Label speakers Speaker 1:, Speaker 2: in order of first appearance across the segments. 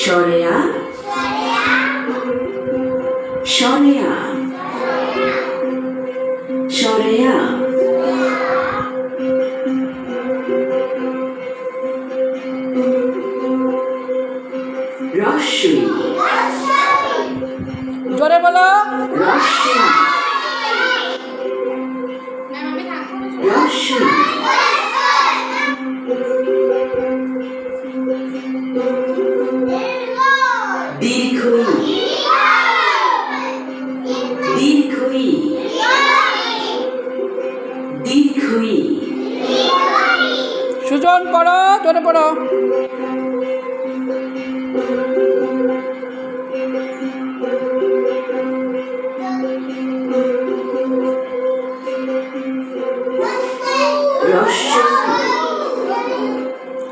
Speaker 1: সরেয়া সরেয়া সরেয়া রস্যই
Speaker 2: জোরে বলো
Speaker 1: রস্যই রস্যই দীর্ঘই দীর্ঘই দীর্ঘই
Speaker 2: সুজন পড়ো জোরে পড়ো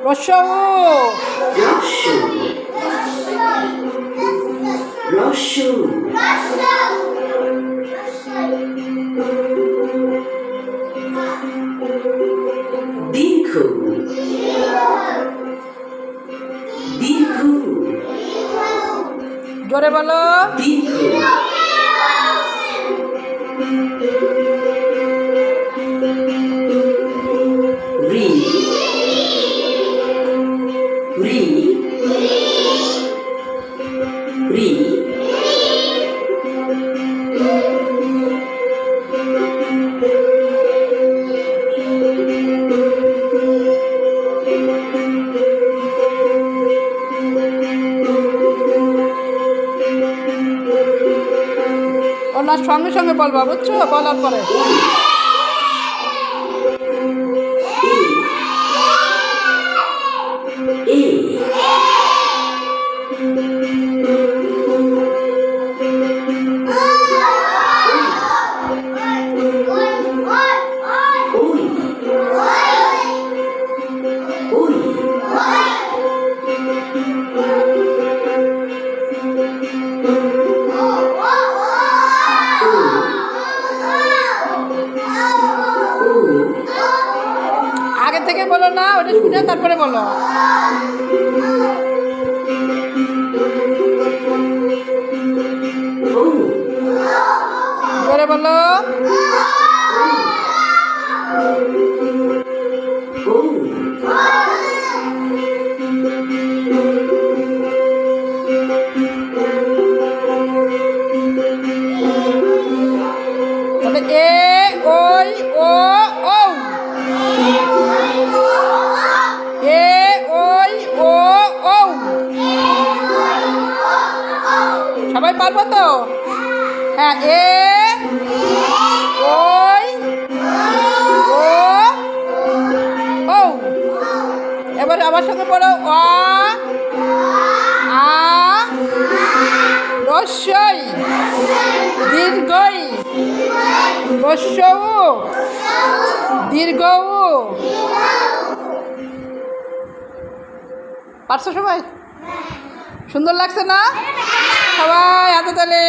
Speaker 2: রস্যৌ
Speaker 1: রস্যৌ দীর্ঘ দীর্ঘ
Speaker 2: জোরে বলো
Speaker 1: দীর্ঘ রি রি রি
Speaker 2: ওনার সঙ্গে সঙ্গে বলবা বুঝছো বলার পরে আগে থেকে বলো না ওটা শুনে তারপরে বলো জোরে বলো তবে এ ওই ও ও এ ওই ও ও সবাই পারবো তো হ্যাঁ এ ওই ও ও এবার আমার সঙ্গে পড়ো অ আ রস্যই দীর্ঘই রস্যৌ দীর্ঘ পারছো সবাই সুন্দর লাগছে না সবাই হাতে তালে